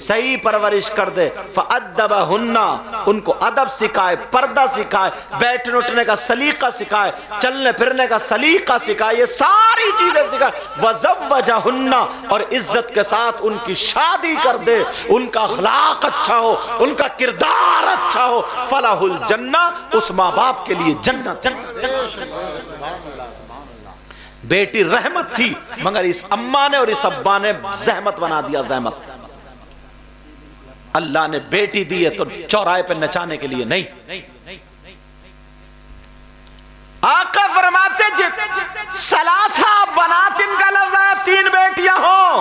صحیح پرورش کر دے, فَأَدَّبَهُنَّ ان کو ادب سکھائے, پردہ سکھائے, بیٹھنے اٹھنے کا سلیقہ سکھائے, چلنے پھرنے کا سلیقہ سکھائے, یہ ساری چیزیں سکھائے. وَزَوَّجَهُنَّ اور عزت کے ساتھ ان کی شادی کر دے, ان کا اخلاق اچھا ہو, ان کا کردار اچھا ہو, فلاح الجنہ اس ماں باپ کے لیے جنت. بیٹی رحمت تھی مگر اس اماں نے اور اس ابا نے زحمت بنا دیا, زحمت. اللہ نے بیٹی دی ہے تو چوراہے پہ نچانے کے لیے نہیں. آقا فرماتے ثلاثہ بنات کا لفظ ہے, 3 بیٹیاں ہوں.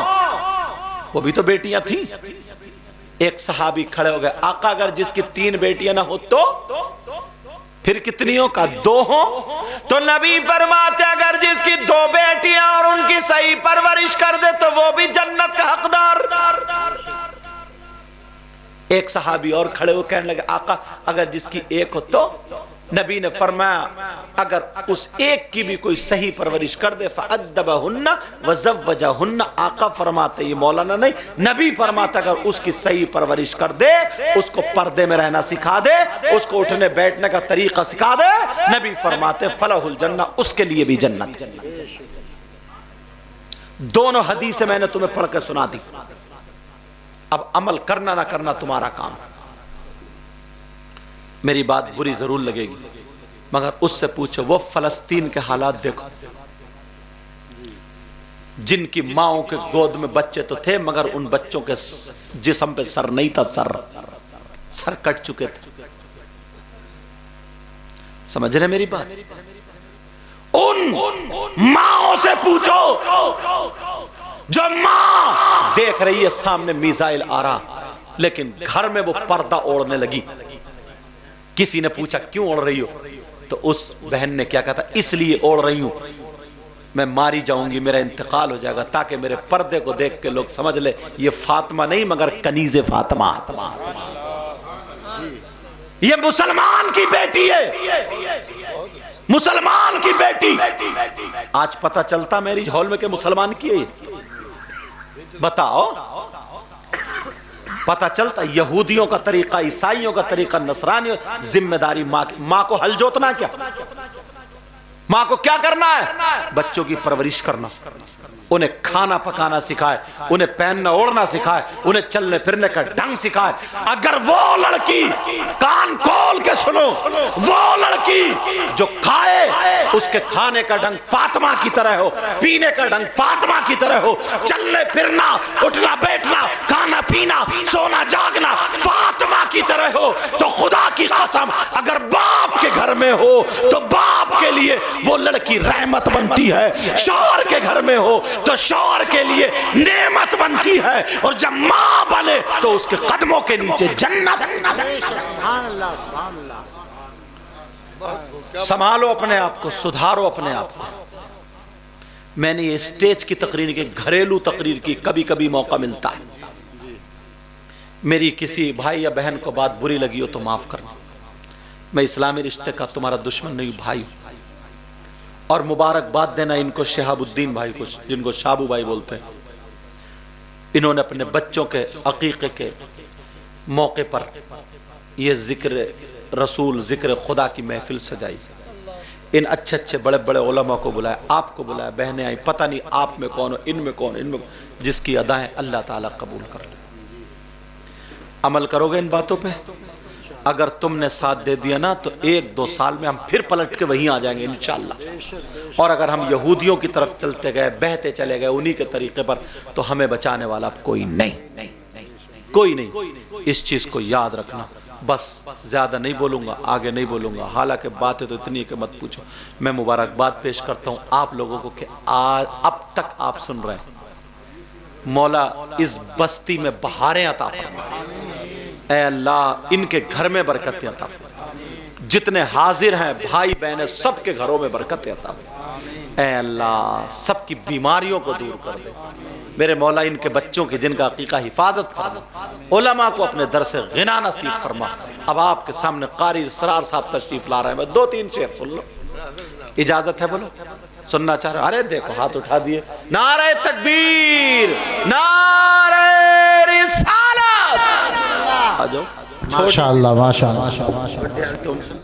وہ بھی تو بیٹیاں تھیں. ایک صحابی کھڑے ہو گئے, آقا اگر جس کی 3 بیٹیاں نہ ہو تو پھر کتنیوں کا 2 ہوں. تو نبی فرماتے اگر جس کی 2 بیٹیاں اور ان کی صحیح پرورش کر دے تو وہ بھی جنت کا حقدار. ایک صحابی اور کھڑے ہو کہنے لگے آقا اگر جس کی 1 ہو تو. نبی نے فرمایا اگر اس 1 کی بھی کوئی صحیح پرورش کر دے فَأَدَّبَهُنَّ وَزَوَّجَهُنَّ. آقا فرماتے, یہ مولانا نہیں, نبی فرماتا اگر اس کی صحیح پرورش کر دے, اس کو پردے میں رہنا سکھا دے, اس کو اٹھنے بیٹھنے کا طریقہ سکھا دے, نبی فرماتے فلاح الجنہ اس کے لیے بھی جنت. دونوں حدیثیں میں نے تمہیں پڑھ کے سنا دی. اب عمل کرنا نہ کرنا تمہارا کام. میری بات بری ضرور لگے گی مگر اس سے پوچھو وہ فلسطین کے حالات دیکھو, جن کی ماؤں کے گود میں بچے تو تھے مگر ان بچوں کے جسم پہ سر نہیں تھا, سر کٹ چکے تھے. سمجھ رہے میری بات؟ ان ماؤں سے پوچھو جو ماں دیکھ رہی ہے سامنے میزائل آ رہا لیکن گھر میں وہ پردہ اوڑھنے لگی. کسی نے پوچھا کیوں اوڑھ رہی ہو تو اس بہن نے کیا کہا تھا, اس لیے اوڑھ رہی ہوں میں ماری جاؤں گی, میرا انتقال ہو جائے گا, تاکہ میرے پردے کو دیکھ کے لوگ سمجھ لے یہ فاطمہ نہیں مگر کنیز فاطمہ, یہ مسلمان کی بیٹی ہے, مسلمان کی بیٹی. آج پتہ چلتا میرج ہال میں کہ مسلمان کی ہے, بتاؤ پتہ چلتا. یہودیوں کا طریقہ, عیسائیوں کا طریقہ, نصرانیوں. ذمہ داری ماں کو ہل جوتنا, کیا ماں کو کیا کرنا ہے؟ بچوں کی پرورش کرنا, انہیں کھانا پکانا سکھائے, انہیں پہننا اوڑھنا سکھائے, انہیں چلنے پھرنے کا ڈھنگ سکھائے. اگر وہ لڑکی, کان کھول کے سنو, وہ لڑکی جو کھائے اس کے کھانے کا ڈھنگ فاطمہ کی طرح ہو, پینے کا ڈھنگ فاطمہ کی طرح ہو, چلنے پھرنا, اٹھنا بیٹھنا, کھانا پینا, سونا جاگنا فاطمہ کی طرح ہو, تو خدا کی قسم اگر باپ کے گھر میں ہو تو باپ کے لیے وہ لڑکی رحمت بنتی ہے, شوہر کے گھر میں ہو تو شوہر کے لیے نعمت بنتی ہے, اور جب ماں بنے تو اس کے قدموں کے نیچے جنت. سنبھالو اپنے آپ کو, سدھارو اپنے آپ کو. میں نے یہ اسٹیج کی تقریر کی، گھریلو تقریر کی، کبھی کبھی موقع ملتا ہے. میری کسی بھائی یا بہن کو بات بری لگی ہو تو معاف کرنا. میں اسلامی رشتے کا تمہارا دشمن نہیں، بھائی ہوں. اور مبارکباد دینا ان کو، شہاب الدین بھائی کو، جن کو شابو بھائی بولتے ہیں. انہوں نے اپنے بچوں کے عقیقے کے موقع پر یہ ذکر رسول، ذکر خدا کی محفل سجائی. ان اچھے اچھے بڑے بڑے علماء کو بلایا، آپ کو بلایا، بہنیں آئیں. پتہ نہیں آپ میں کون ہو، ان میں کون، ان میں کون. جس کی ادائیں اللہ تعالیٰ قبول کر لے. عمل کرو گے ان باتوں پہ؟ اگر تم نے ساتھ دے دیا نا تو 1-2 سال میں ہم پھر پلٹ کے وہیں آ جائیں گے انشاءاللہ. اور اگر ہم یہودیوں کی طرف چلتے گئے، بہتے چلے گئے انہی کے طریقے پر، تو ہمیں بچانے والا اب کوئی نہیں، کوئی نہیں. اس چیز کو یاد رکھنا. بس زیادہ نہیں بولوں گا، آگے نہیں بولوں گا. حالانکہ باتیں تو اتنی ہے کہ مت پوچھو. میں مبارکباد پیش کرتا ہوں آپ لوگوں کو کہ اب تک آپ سن رہے ہیں. مولا اس بستی میں بہاریں عطا فرما. اے اللہ ان کے گھر میں برکتیں عطا فرما. جتنے حاضر ہیں بھائی بہنیں، سب کے گھروں میں برکتیں عطا فرما. اے اللہ سب کی بیماریوں کو دور کر دے. میرے مولا ان کے بچوں کی جن کا عقیقہ حفاظت فرما. علماء کو اپنے در سے غنا نصیب فرما. اب آپ کے سامنے قاری اسرار صاحب تشریف لا رہے ہیں. میں 2-3 شعر سن لو، اجازت ہے؟ بولو سننا چاہ رہے ہیں؟ ارے دیکھو ہاتھ اٹھا دیے. نعرہ تکبیر، نعرہ رسالت. آ جاؤ. ماشاءاللہ ماشاءاللہ.